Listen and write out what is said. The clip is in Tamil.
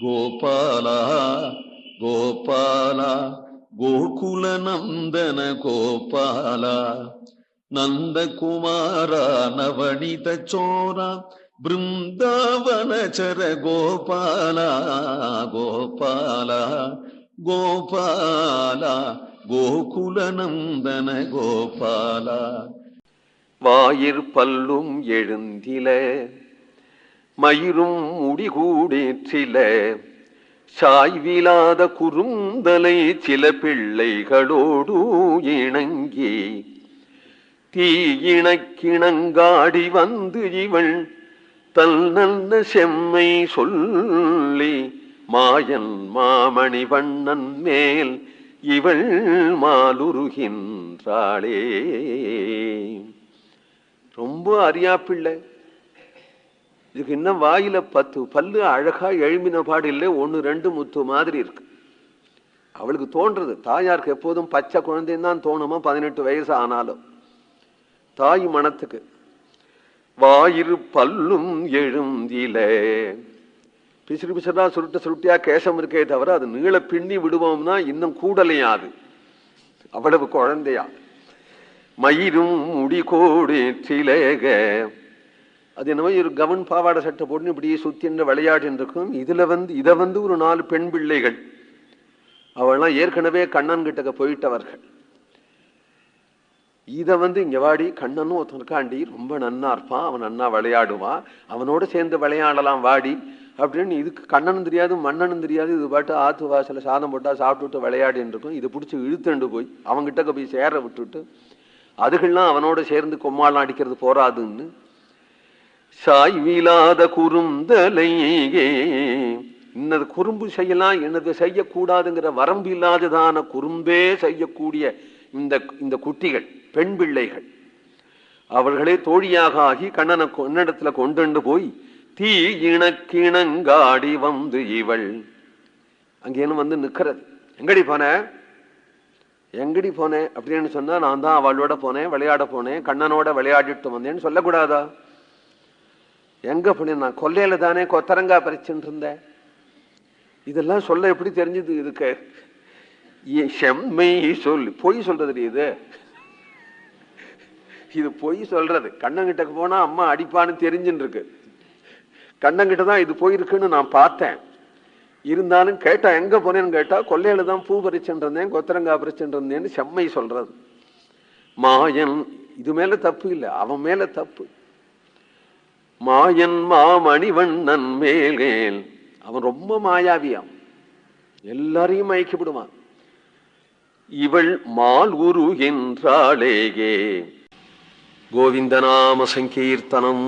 கோபால கோபால கோகுல நந்தன கோபால நந்தகுமார நவனித சோர பிருந்தாவனச்சர கோபால கோபால கோபால கோகுல நந்தன கோபால. வாயிற் பல்லும் எழுந்தில மயிரும் முடிகூடேற்றில சாய்விலாத குறுந்தலை சில பிள்ளைகளோடு இணங்கி தீயிணக்கிணங்காடி வந்து இவள் தல் நல்ல செம்மை சொல்லி மாயன் மாமணி வண்ணன் மேல் இவள் மாலுருகின்றாளே. ரொம்ப அரியா பிள்ளை. இதுக்கு இன்னும் வாயில 10 பல்லு அழகா எழுமின பாடு இல்லை, 1 2 முத்து மாதிரி இருக்கு. அவளுக்கு தோன்றது தாயாருக்கு எப்போதும் பச்சை குழந்தைன்னு தான் தோணுமா 18 வயசு ஆனாலும். தாய் மனத்துக்கு வாயிறு பல்லும் எழுந்தில பிசிறு பிசரா சுருட்ட சுருட்டியா கேசம் இருக்கே தவிர அது நீள பின்னி விடுவோம்னா இன்னும் கூடலையாது, அவ்வளவு குழந்தையா. மயிரும் முடிகோடேற்றிலேக அது என்னவோ ஒரு கவன் பாவாடை சட்டை போட்டு இப்படியே சுத்தின்ற விளையாட்டு இருக்கும். இதை வந்து ஒரு 4 பெண் பிள்ளைகள், அவள்லாம் ஏற்கனவே கண்ணன் கிட்டக்க போயிட்டவர்கள். இதை வந்து இங்க வாடி, கண்ணனும் ஒருத்தன் இருக்காண்டி, ரொம்ப நன்னா இருப்பான், அவன் நன்னா விளையாடுவான், அவனோட சேர்ந்து விளையாடலாம் வாடி அப்படின்னு. இதுக்கு கண்ணனும் தெரியாது மன்னனும் தெரியாது, இது பாட்டு ஆத்து வாசல சாதம் போட்டா சாப்பிட்டுட்டு விளையாடின்னு இருக்கும். இதை பிடிச்சி இழுத்துண்டு போய் அவங்கிட்ட போய் சேர விட்டுட்டு அதுகள்லாம் அவனோட சேர்ந்து கொம்மாலாம் அடிக்கிறது போராதுன்னு சாய்விலாத குறுந்தலையே. இன்னது குறும்பு செய்யலாம், என்னது செய்யக்கூடாதுங்கிற வரம்பு இல்லாததான குறும்பே செய்யக்கூடிய இந்த குட்டிகள் பெண் பிள்ளைகள் அவர்களே தோழியாக ஆகி கண்ணனிடத்துல கொண்டு போய் தீ இணக்கிணங்காடி வந்து இவள் அங்கேன்னு வந்து நிக்கிறது. எங்கடி போனேன் அப்படின்னு சொன்னா, நான் தான் அவளோட போனேன், விளையாட போனேன், கண்ணனோட விளையாடிட்டு வந்தேன்னு சொல்லக்கூடாதா? எங்க போனேன்? நான் கொல்லையில தானே கொத்தரங்கா பறிச்சுட்டு இருந்தேன். இதெல்லாம் சொல்ல எப்படி தெரிஞ்சது? இதுக்கு செம்மை சொல்லு பொய் சொல்றது. இது பொய் சொல்றது. கண்ணங்கிட்ட போனா அம்மா அடிப்பான்னு தெரிஞ்சுன்னு இருக்கு. கண்ணங்கிட்ட தான் இது போயிருக்குன்னு நான் பார்த்தேன். இருந்தாலும் கேட்டா எங்க போனேன்னு கேட்டா கொல்லையில தான் பூ பறிச்சுட்டு இருந்தேன், கொத்தரங்கா பறிச்சுட்டு இருந்தேன்னு செம்மை சொல்றது. மாயன் இது மேல தப்பு இல்லை, அவன் மேல தப்பு. மாயன் மாமணிவண்ணன் மேல் அவன் ரொம்ப மாயாவியாம், எல்லாரையும் மயக்கிவிடுவான். இவள் மால் உரு என்றாளேயே. கோவிந்தநாம சங்கீர்த்தனம்.